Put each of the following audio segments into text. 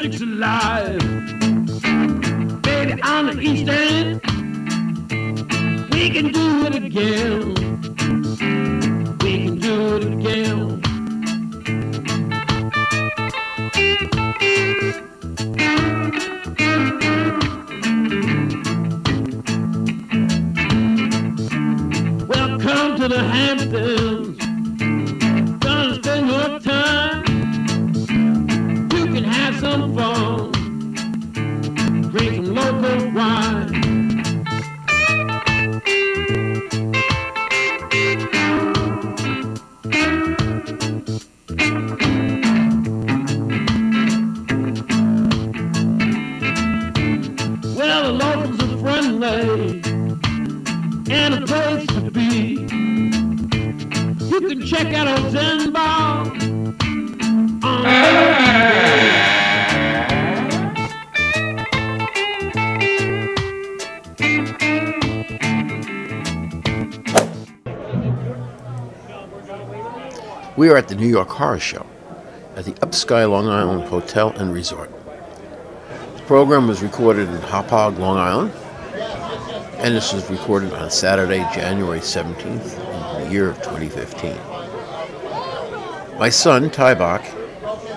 Magic alive. Baby, on the East End, we can do it again. We can do it again. Welcome to the Hamptons. Gonna spend your time. You can have some fun. Drink some local wine. Well, the locals are friendly and a place to be. You can check out old Zenbock on We are at the New York Horror Show at the Upsky Long Island Hotel and Resort. The program was recorded in Hauppauge Long Island, and this was recorded on Saturday, January 17th in the year of 2015. My son, Tibock,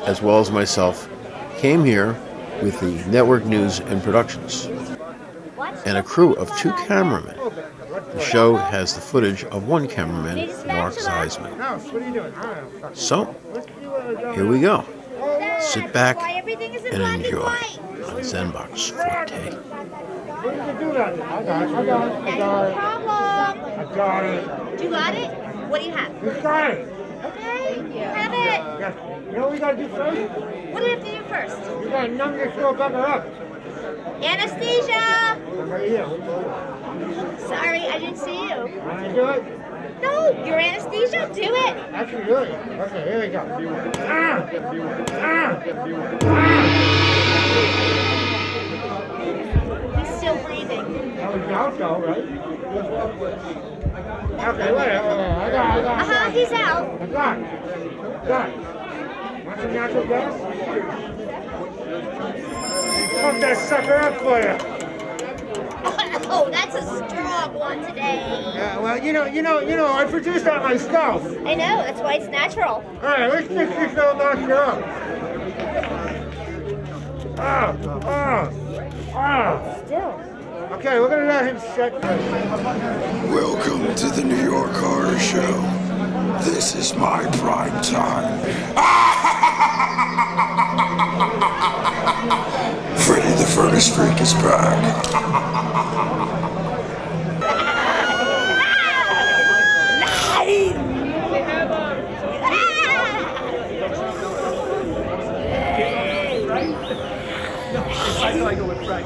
as well as myself, came here with the Network News and Productions and a crew of 2 cameramen. The show has the footage of 1 cameraman, Mark Zeisman. So, here we go. Sit back and enjoy on Zenbock's Forte. I got it. You got it? What do you have? You got it. Okay, you have it. Yeah. You know what we gotta do first? What do we have to do first? We gotta numb this little bugger up. Anesthesia! I'm right here. Sorry, I didn't see you. Wanna do it? No, your anesthesia? Do it. Actually, do it. Okay, here we go. He's still breathing. That was out though, right? Okay, wait. I got it. He's out. I got it. Got it. Want some natural gas? Pump that sucker up for you. Oh, that's a strong one today. Yeah, well, you know, I produced that myself. I know, that's why it's natural. All right, let's fix this little monster up. Still. Okay, we're gonna let him set. Welcome to the New York Horror Show. This is my prime time. Freddy the Furnace Freak is back. I know I go with Frank.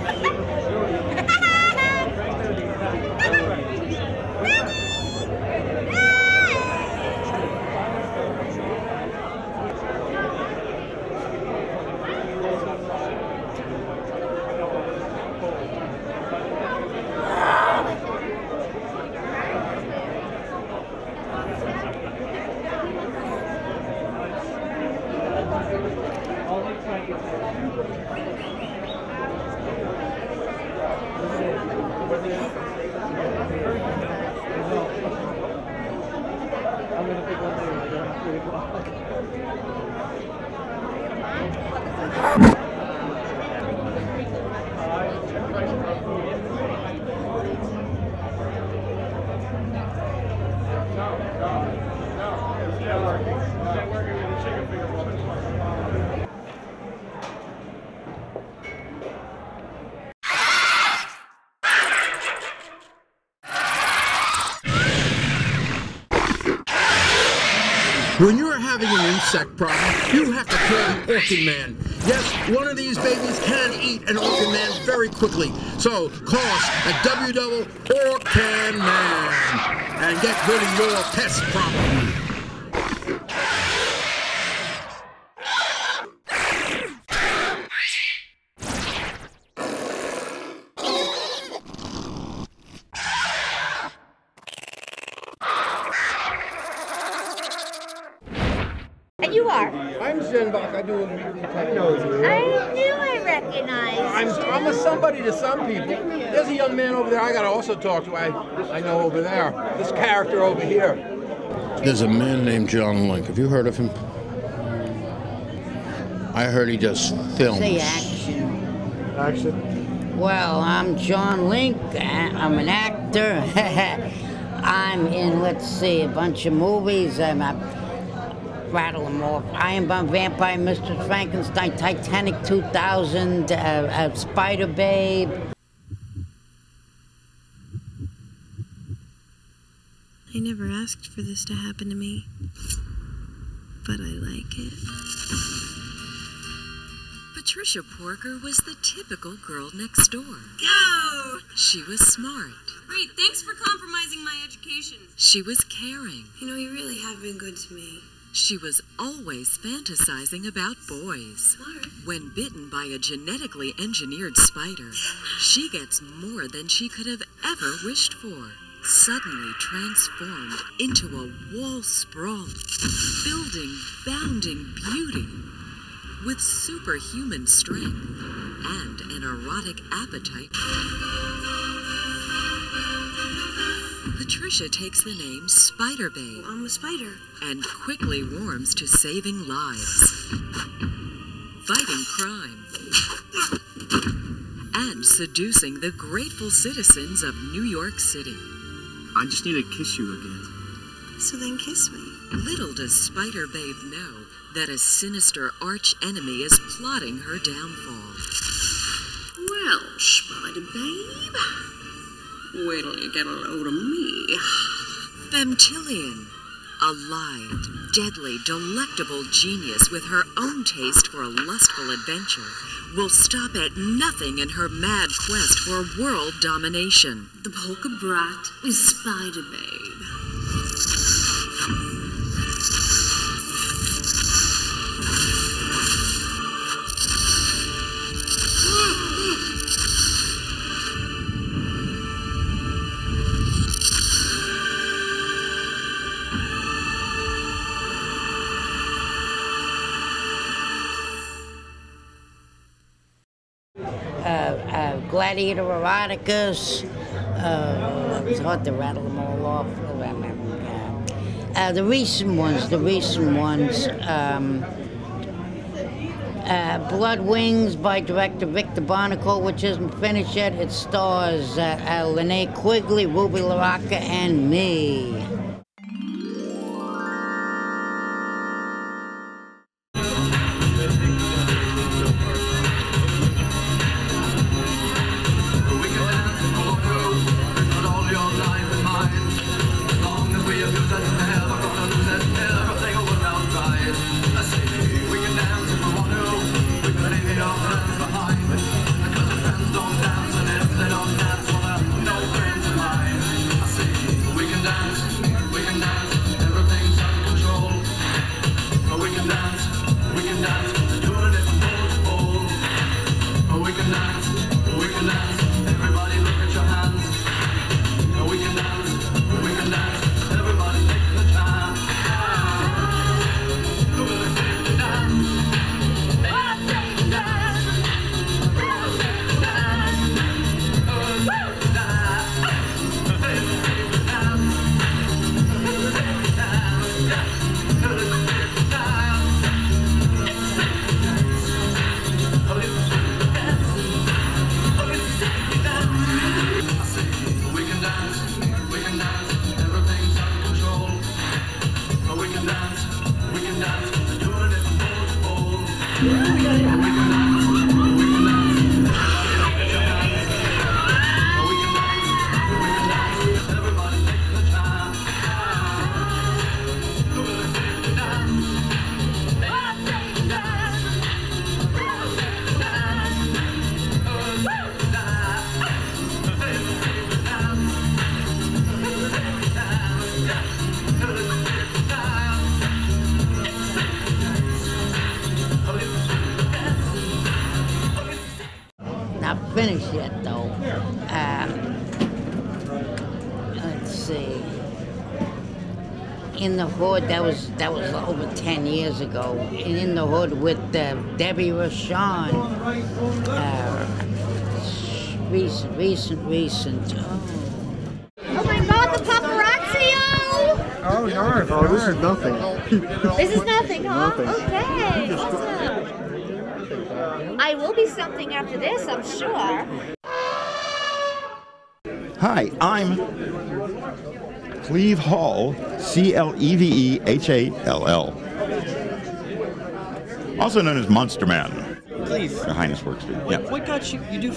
When you're having an insect problem, you have to kill the Orkin Man. Yes, one of these babies can eat an Orkin Man very quickly. So call us at Orkin Man and get rid of your pest problem. And you are? I'm Zenbock. I do a weekly television. I knew I recognized you. I'm a somebody to some people. There's a young man over there I got to also talk to. I know over there. This character over here. There's a man named John Linka. Have you heard of him? I heard he does films. Say action. Action? Well, I'm John Link. I'm an actor. I'm in, let's see, a bunch of movies. Rattle them off. I Am a Vampire, Mr. Frankenstein, Titanic 2000, Spider Babe. I never asked for this to happen to me, but I like it. Patricia Porker was the typical girl next door. Go! She was smart. Great, thanks for compromising my education. She was caring. You know, you really have been good to me. She was always fantasizing about boys. Smart. When bitten by a genetically engineered spider, she gets more than she could have ever wished for. Suddenly transformed into a wall-sprawling, building-bounding beauty with superhuman strength and an erotic appetite. Patricia takes the name Spider Babe. I'm a spider. And quickly warms to saving lives, fighting crime, and seducing the grateful citizens of New York City. I just need to kiss you again. So then kiss me. Little does Spider Babe know that a sinister arch enemy is plotting her downfall. Well, Spider Babe, wait till you get a load of me. Femtillion, a lithe, deadly, delectable genius with her own taste for a lustful adventure, will stop at nothing in her mad quest for world domination. The polka brat is Spider Babe. Gladiator eroticas. It's hard to rattle them all off. The recent ones. Blood Wings by director Victor Barnacle, which isn't finished yet. It stars Linnea Quigley, Ruby LaRocca, and me. Not finished yet, though. Let's see. In the Hood, that was over 10 years ago. And In the Hood with Debbie Rochon. Recent. Oh my God, the paparazzi! Oh, no. Oh, this is nothing. This is nothing, huh? Nothing. Okay. Awesome. I will be something after this, I'm sure. Hi, I'm Cleve Hall, Clevehall, also known as Monster Man. Cleve. Your Highness works for. Yeah. What got you? You do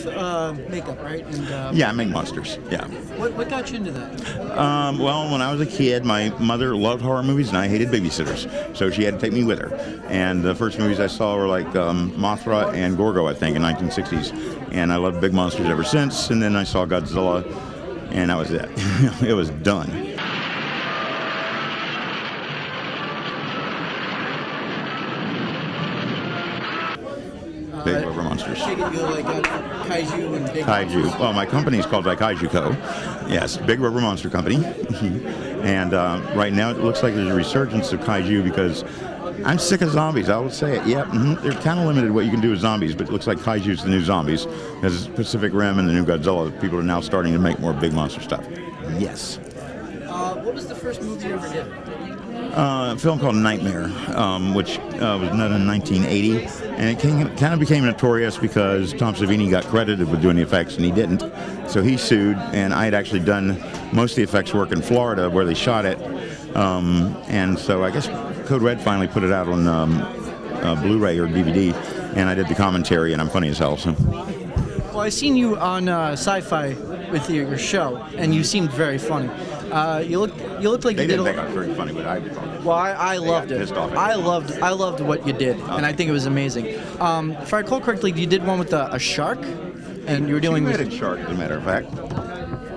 makeup, right? And, yeah, I make monsters. Yeah. What got you into that? Well, when I was a kid, my mother loved horror movies, and I hated babysitters, so she had to take me with her. And the first movies I saw were like Mothra and Gorgo, I think, in 1960s. And I loved big monsters ever since. And then I saw Godzilla, and that was it. It was done. Big rubber monsters. Kaiju and big Kaiju. Well, my company is called Kaiju Co. Yes, big rubber monster company. And right now it looks like there's a resurgence of Kaiju because I'm sick of zombies. I will say it. Yeah, they're kind of limited what you can do with zombies, but it looks like Kaiju's the new zombies. As Pacific Rim and the new Godzilla, people are now starting to make more big monster stuff. Yes. What was the first movie you ever did? A film called Nightmare, which was done in 1980, and it kind of became notorious because Tom Savini got credited with doing the effects and he didn't, so he sued. And I had actually done most of the effects work in Florida where they shot it, and so I guess Code Red finally put it out on Blu-ray or DVD, and I did the commentary, and I'm funny as hell. So. Well, I seen you on Sci-Fi with your show, and you seemed very funny. You looked like they you did. They didn't think I was very funny, but I did. Well, I loved it. I loved what you did, and I think it was amazing. If I recall correctly, you did one with a shark, and you were dealing with two-headed shark, as a matter of fact,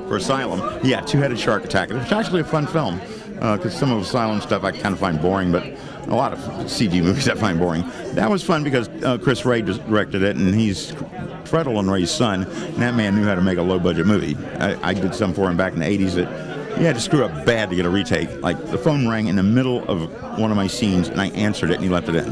for Asylum. Yeah, two-headed shark attack. It was actually a fun film because some of Asylum stuff I kind of find boring, but a lot of CG movies I find boring. That was fun because Chris Ray directed it, and he's Freddle and Ray's son, and that man knew how to make a low-budget movie. I did some for him back in the 80s that you had to screw up bad to get a retake. Like, the phone rang in the middle of one of my scenes, and I answered it, and he left it in.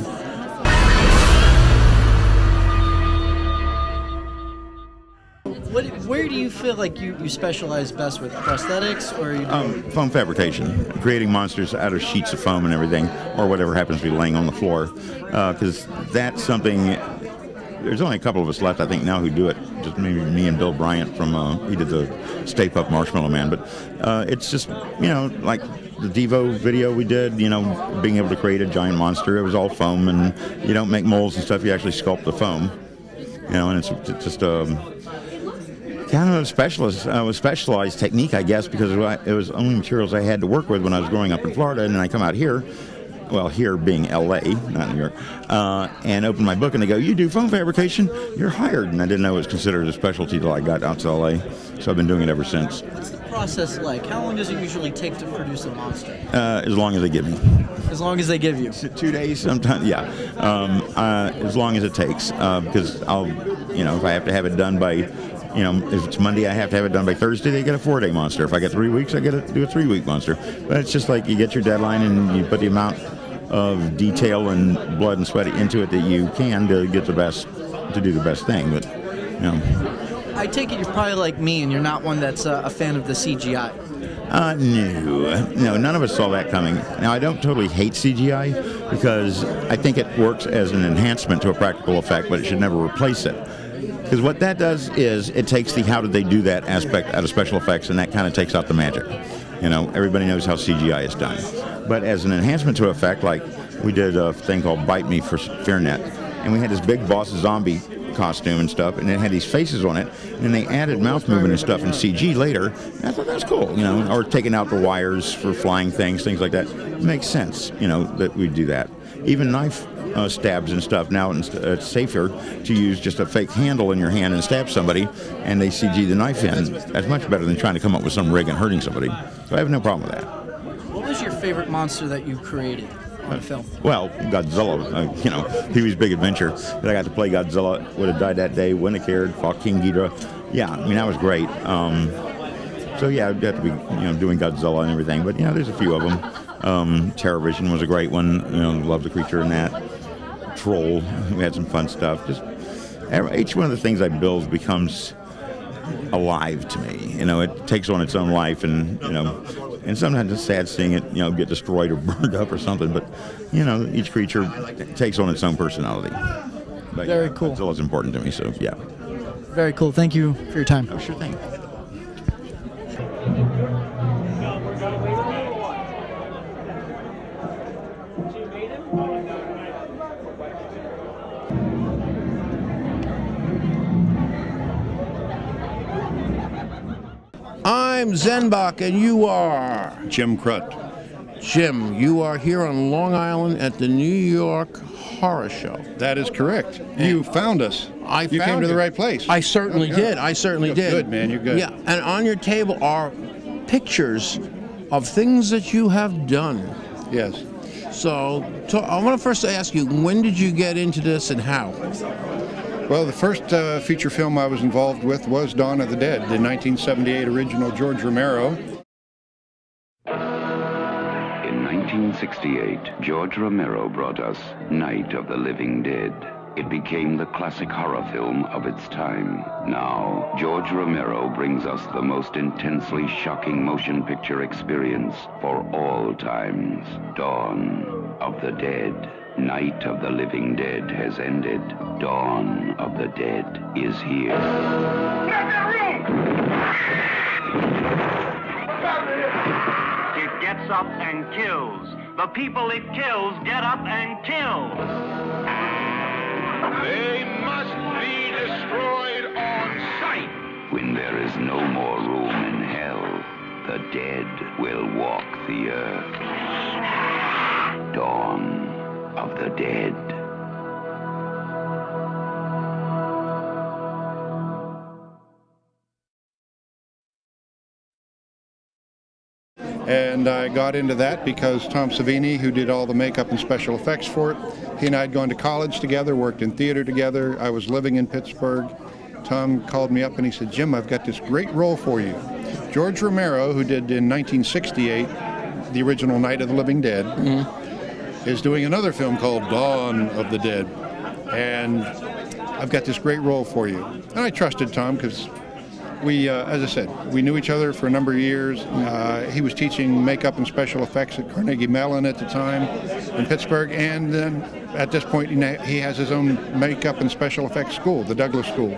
Where do you feel like you specialize best with prosthetics, or you foam fabrication, creating monsters out of sheets of foam and everything, or whatever happens to be laying on the floor, because that's something. There's only a couple of us left, I think, now who do it. Just maybe me and Bill Bryant from he did the Stay Puft Marshmallow Man. But it's just, like the Devo video we did, being able to create a giant monster. It was all foam, and you don't make molds and stuff. You actually sculpt the foam, and it's just kind of a specialized technique, I guess, because it was only materials I had to work with when I was growing up in Florida, and then I come out here. Well, here being L.A., not New York, and open my book, and they go, "You do foam fabrication? You're hired." And I didn't know it was considered a specialty till I got out to L.A., so I've been doing it ever since. What's the process like? How long does it usually take to produce a monster? As long as they give me. As long as they give you? 2 days, sometimes, yeah. As long as it takes, because I'll, if I have to have it done by, if it's Monday, I have to have it done by Thursday, they get a 4-day monster. If I get 3 weeks, I get to do a 3-week monster. But it's just like you get your deadline and you put the amount of detail and blood and sweat into it that you can to get the best, to do the best thing. But, I take it you're probably like me and you're not one that's a fan of the CGI. No, none of us saw that coming. Now, I don't totally hate CGI because I think it works as an enhancement to a practical effect, but it should never replace it. Because what that does is it takes the how did they do that aspect out of special effects, and that kind of takes out the magic. Everybody knows how CGI is done. But as an enhancement to effect, like we did a thing called Bite Me for FearNet, and we had this big boss zombie costume and stuff, and it had these faces on it, and they added mouth movement and stuff in CG later, and I thought that was cool, or taking out the wires for flying things like that. It makes sense, that we do that. Even knife stabs and stuff, now it's safer to use just a fake handle in your hand and stab somebody, and they CG the knife in. That's much better than trying to come up with some rig and hurting somebody. So I have no problem with that. What was your favorite monster that you created on film? Well, Godzilla, Pee-wee's Big Adventure. I got to play Godzilla, would have died that day, wouldn't have cared, fought King Ghidorah. Yeah, that was great. So yeah, I'd have to be, doing Godzilla and everything, but there's a few of them. TerrorVision was a great one. You know, loved the creature in that. Troll, we had some fun stuff. Just each one of the things I build becomes alive to me. You know, it takes on its own life, and you know, and sometimes it's sad seeing it, you know, get destroyed or burned up or something. But you know, each creature takes on its own personality. But, Very yeah, cool. That's always important to me. So yeah. Very cool. Thank you for your time. Oh, sure thing. I'm Zenbock, and you are? Jim Krut. Jim, you are here on Long Island at the New York Horror Show. That is correct. You found us. You came to the right place. I certainly did. I certainly You're did. Good, man. You're good. Yeah, and on your table are pictures of things that you have done. Yes. So, I want to first ask you, when did you get into this and how? Well, the first feature film I was involved with was Dawn of the Dead, the 1978 original George Romero. In 1968, George Romero brought us Night of the Living Dead. It became the classic horror film of its time. Now, George Romero brings us the most intensely shocking motion picture experience for all times. Dawn of the Dead. Night of the Living Dead has ended. Dawn of the Dead is here. It gets up and kills. The people it kills get up and kill. They must be destroyed on sight. When there is no more room in hell, the dead will walk the earth. Dawn of the Dead. And I got into that because Tom Savini, who did all the makeup and special effects for it, he and I had gone to college together, worked in theater together. I was living in Pittsburgh. Tom called me up and he said, Jim, I've got this great role for you. George Romero, who did in 1968 the original Night of the Living Dead, is doing another film called Dawn of the Dead. And I've got this great role for you. And I trusted Tom because we, as I said, we knew each other for a number of years. He was teaching makeup and special effects at Carnegie Mellon at the time in Pittsburgh. And then at this point, he has his own makeup and special effects school, the Douglas School,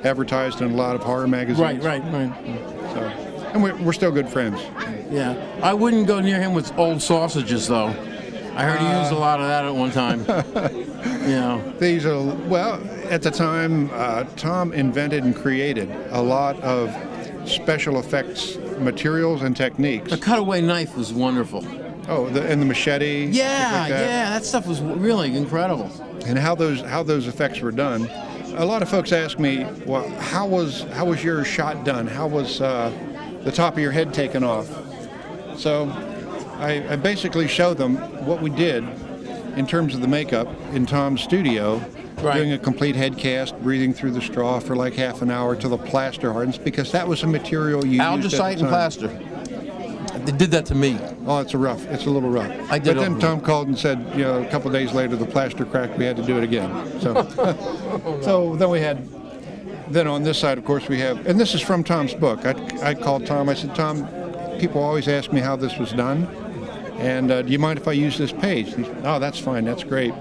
advertised in a lot of horror magazines. Right. So, and we're still good friends. Yeah. I wouldn't go near him with old sausages, though. I heard he used a lot of that at one time. You know. These are, well, at the time, Tom invented and created a lot of special effects materials and techniques. The cutaway knife was wonderful. Oh, and the machete. Yeah, that stuff was really incredible. And how those effects were done. A lot of folks ask me, well, how was your shot done? How was the top of your head taken off? So I basically show them what we did in terms of the makeup in Tom's studio, doing a complete head cast, breathing through the straw for like half an hour till the plaster hardens, because that was a material you used at the Algicite and time. plaster. They did that to me. Oh, it's a little rough. But then Tom called and said, you know, a couple of days later the plaster cracked, we had to do it again. So, so then on this side, of course, we have, and this is from Tom's book. I called Tom, I said, Tom, people always ask me how this was done, and do you mind if I use this page? He said, oh, that's fine, that's great.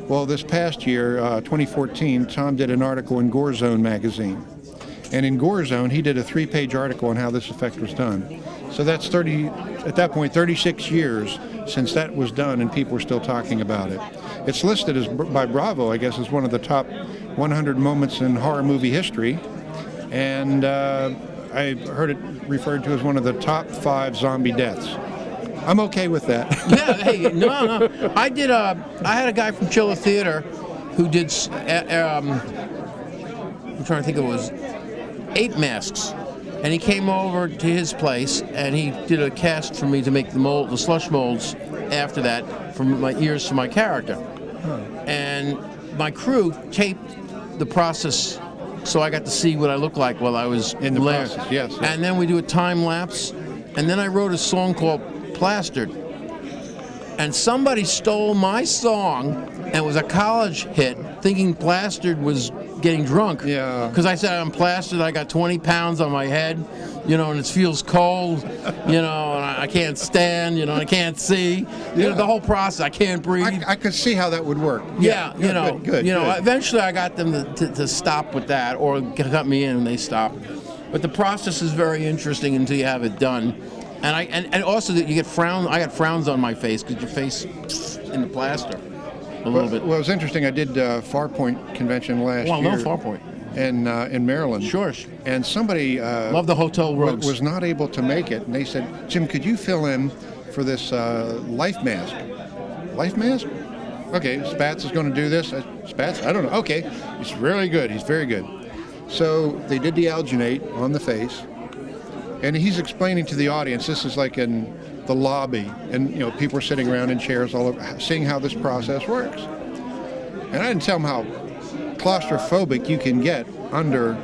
Well, this past year, 2014, Tom did an article in Gore Zone magazine. And in Gore Zone, he did a 3-page article on how this effect was done. So that's 36 years since that was done, and people are still talking about it. It's listed as by Bravo, I guess, as one of the top 100 moments in horror movie history. And I heard it referred to as one of the top 5 zombie deaths. I'm okay with that. Yeah, hey, no. I had a guy from Chiller Theater who did, I'm trying to think, it was 8 masks. And he came over to his place and he did a cast for me to make the slush molds after that from my ears to my character. And my crew taped the process so I got to see what I looked like while I was in the there. process. Yes. And then we do a time lapse. And then I wrote a song called Plastered. and somebody stole my song, and it was a college hit, thinking Plastered was getting drunk. Yeah. Because I said I'm plastered, I got 20 pounds on my head, you know, and it feels cold, you know, and I can't stand, you know, and I can't see. You know, the whole process, I can't breathe. I could see how that would work. Yeah, you know, good, you know. good. Eventually, I got them to stop with that, or got me in and they stopped. But the process is very interesting until you have it done, and also that you get frowns. I got frowns on my face because your face in the plaster a little bit. Well, it was interesting. I did Farpoint convention last year. Well, no Farpoint. In Maryland. Sure. And somebody love the hotel rogues. Was not able to make it, and they said, "Jim, could you fill in for this life mask?" Life mask? Okay, Spats is going to do this. Spats? I don't know. Okay, he's really good. He's very good. So they did the alginate on the face, and he's explaining to the audience. This is like in the lobby, and you know, people are sitting around in chairs, all over, seeing how this process works. And I didn't tell them how claustrophobic you can get under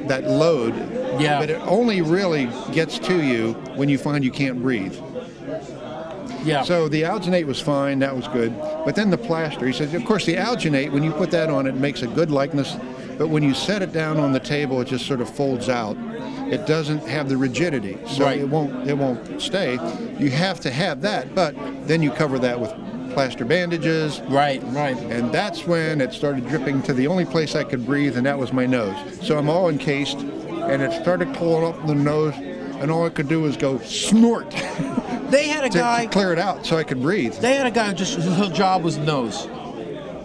that load. Yeah. But it only really gets to you when you find you can't breathe. Yeah. So the alginate was fine, that was good. But then the plaster, he says, of course the alginate, when you put that on, it makes a good likeness, but when you set it down on the table, it just sort of folds out. It doesn't have the rigidity, so right. it won't stay. You have to have that, but then you cover that with plaster bandages. Right, right. And that's when it started dripping to the only place I could breathe, and that was my nose. So I'm all encased, and it started pulling up the nose, and all I could do was go snort. They had a guy to clear it out so I could breathe. They had a guy whose whole job was nose.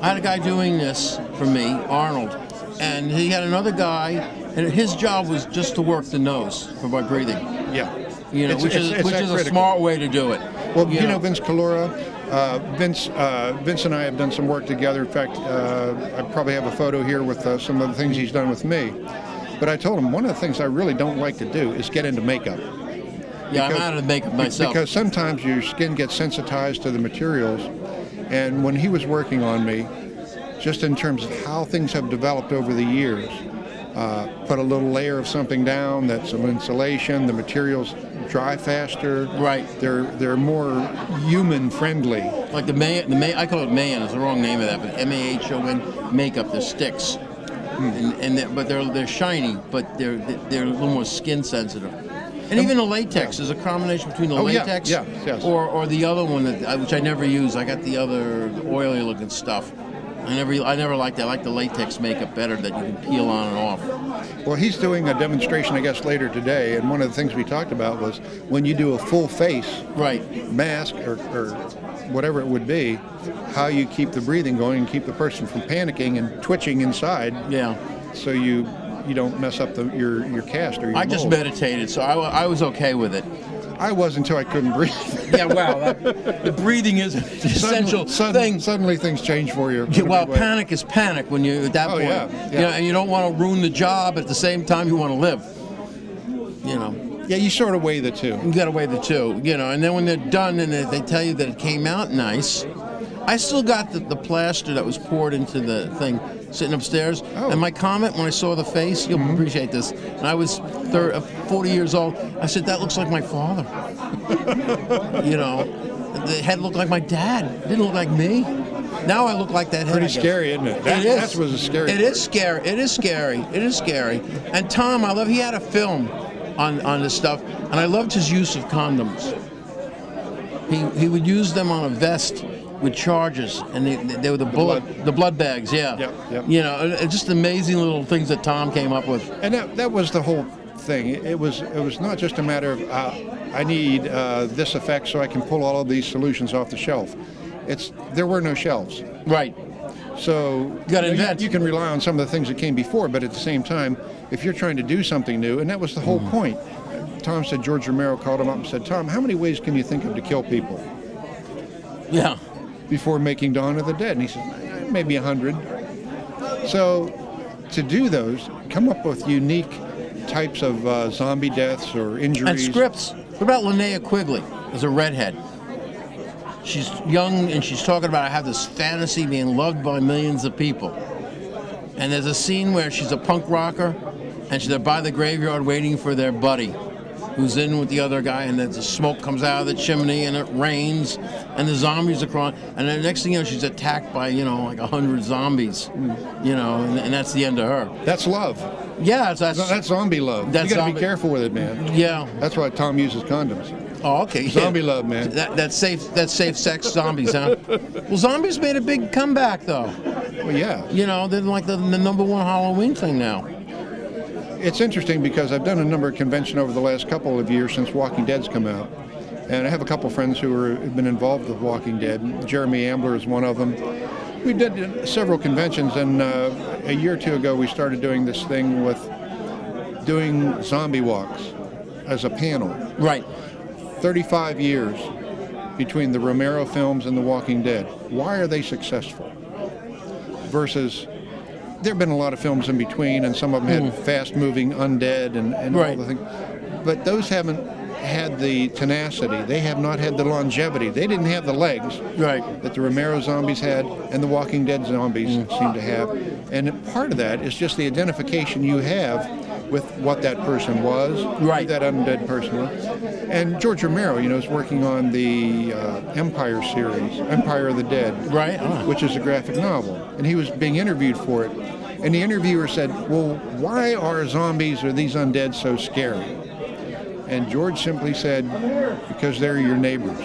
I had a guy doing this for me, Arnold, and he had another guy, and his job was just to work the nose for my breathing. Yeah. You know, which is a smart way to do it. Well, you know Vince Calora. Vince and I have done some work together. In fact, I probably have a photo here with some of the things he's done with me. But I told him one of the things I really don't like to do is get into makeup. Yeah, I'm out of makeup myself. Because sometimes your skin gets sensitized to the materials. And when he was working on me, just in terms of how things have developed over the years, put a little layer of something down, that's some insulation, the materials dry faster. Right. They're more human friendly. Like I call it Mayan, it's the wrong name of that, but MAHON makeup, the sticks. But they're shiny, but they're a little more skin sensitive. And even the latex is a combination between the latex yes. or the other one which I never use. I got the other oily looking stuff. I never liked that. I like the latex makeup better that you can peel on and off. Well, he's doing a demonstration, I guess, later today, and one of the things we talked about was when you do a full face mask or whatever it would be, how you keep the breathing going and keep the person from panicking and twitching inside. Yeah. So you don't mess up your cast or your I just meditated, so I was okay with it. I was until I couldn't breathe. Yeah, wow. The breathing is an essential thing. Suddenly things change for you. Well, panic is panic when you're at that point. Yeah. You know, and you don't want to ruin the job at the same time you want to live. You know. Yeah, you sort of weigh the two. You got to weigh the two, you know. And then when they're done and they tell you that it came out nice, I still got the plaster that was poured into the thing sitting upstairs. And my comment when I saw the face, you'll appreciate this, and I was 40 years old, I said, that looks like my father. You know, the head looked like my dad. It didn't look like me. Now I look like that head. Pretty scary, isn't it? That was scary. It is scary. It is scary. It is scary. And Tom, he had a film on this stuff, and I loved his use of condoms. He would use them on a vest with charges, and they were the blood bags, yeah. Yep. You know, just amazing little things that Tom came up with. And that was the whole thing. It was not just a matter of I need this effect so I can pull all of these solutions off the shelf. There were no shelves. Right. So you can rely on some of the things that came before, but at the same time, if you're trying to do something new, and that was the whole point. Tom said George Romero called him up and said, Tom, how many ways can you think of to kill people? Yeah. Before making Dawn of the Dead. And he said, maybe 100. So to do those, come up with unique types of zombie deaths or injuries. And scripts. What about Linnea Quigley as a redhead? She's young and she's talking about I have this fantasy being loved by millions of people. And there's a scene where she's a punk rocker and they're by the graveyard waiting for their buddy. who's in with the other guy, and then the smoke comes out of the chimney, and it rains, and the zombies are crawling, and then the next thing you know, she's attacked by, you know, like 100 zombies, you know, and that's the end of her. That's love. Yeah, that's zombie love. That's you got to zombie. be careful with it, man. Yeah. That's why Tom uses condoms. Oh, okay. Zombie love, man. That's safe sex zombies, huh? Well, zombies made a big comeback, though. Well, yeah. You know, they're like the number one Halloween thing now. It's interesting because I've done a number of conventions over the last couple of years since Walking Dead's come out. And I have a couple friends who have been involved with Walking Dead. Jeremy Ambler is one of them. We did several conventions, and a year or two ago we started doing this thing with doing zombie walks as a panel. Right. 35 years between the Romero films and The Walking Dead. Why are they successful? Versus, there have been a lot of films in between, and some of them had fast-moving undead and all the things. But those haven't had the tenacity. They have not had the longevity. They didn't have the legs that the Romero zombies had and the Walking Dead zombies seem to have. And part of that is just the identification you have with what that person was, who that undead person was. And George Romero, you know, is working on the Empire series, Empire of the Dead, which is a graphic novel. And he was being interviewed for it. And the interviewer said, well, why are zombies or these undead so scary? And George simply said, because they're your neighbors.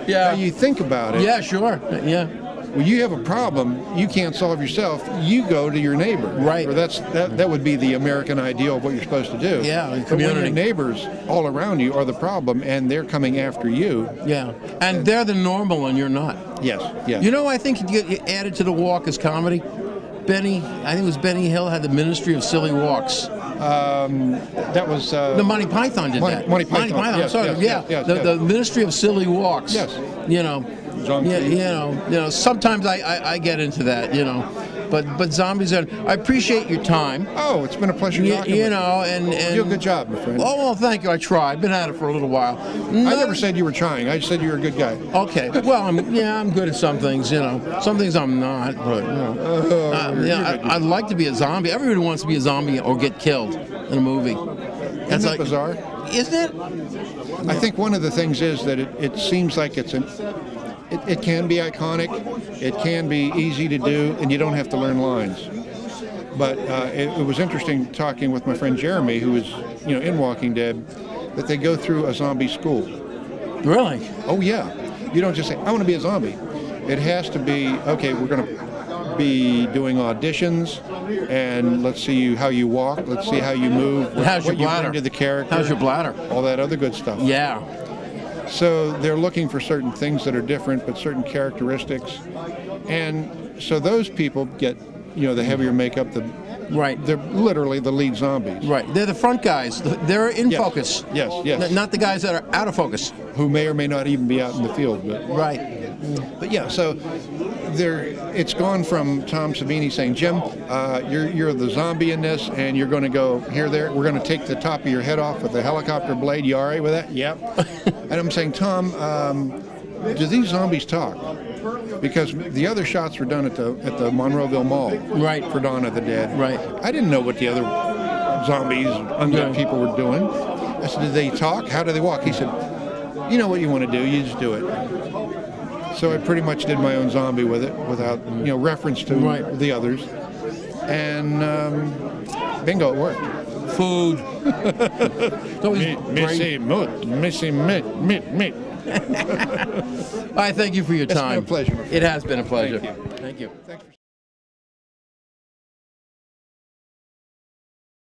Yeah. Now you think about it. Yeah, sure. Yeah. When you have a problem you can't solve yourself, you go to your neighbor. Right. Or that would be the American ideal of what you're supposed to do. Yeah, the but when community. your neighbors all around you are the problem and they're coming after you. Yeah. And they're the normal and you're not. Yes. Yeah. You know, I think you added to the walk as comedy. I think it was Benny Hill had the Ministry of Silly Walks. That was the Monty Python did that. Monty Python. Yes, sorry. The Ministry of Silly Walks. Yes. You know. You know. Sometimes I get into that. You know. But zombies are. I appreciate your time. Oh, it's been a pleasure talking with you. And you do a good job, my friend. Oh well, thank you. I try. I've been at it for a little while. I never said you were trying. I just said you were a good guy. Okay. Well, I'm good at some things. You know, some things I'm not. But you know, I'd like to be a zombie. Everybody wants to be a zombie or get killed in a movie. Isn't that bizarre? Isn't it? I think one of the things is that it seems like it can be iconic, it can be easy to do, and you don't have to learn lines. But it was interesting talking with my friend Jeremy, who is in Walking Dead, that they go through a zombie school. Really? Oh yeah. You don't just say, I want to be a zombie. It has to be, okay, we're going to be doing auditions, and let's see how you walk, let's see how you move, How's your what you bladder? bring to the character. How's your bladder? All that other good stuff. Yeah. So they're looking for certain things that are different, but certain characteristics. And so those people get, the heavier makeup, they're literally the lead zombies. Right. They're the front guys. They're in focus. Yes. Not the guys that are out of focus. Who may or may not even be out in the field. But, right. But yeah, so it's gone from Tom Savini saying, Jim, you're the zombie in this, and you're going to go here, there. We're going to take the top of your head off with a helicopter blade. You all right with that? Yep. And I'm saying, Tom, do these zombies talk? Because the other shots were done at the Monroeville Mall. Right. For Dawn of the Dead. Right. I didn't know what the other zombies, undead people were doing. I said, do they talk? How do they walk? He said, you know what you want to do, you just do it. So I pretty much did my own zombie with it without, reference to the others. And bingo, it worked. Food. Missy meat. I thank you for your time. It's been a pleasure. It has been a pleasure. Thank you. Thanks for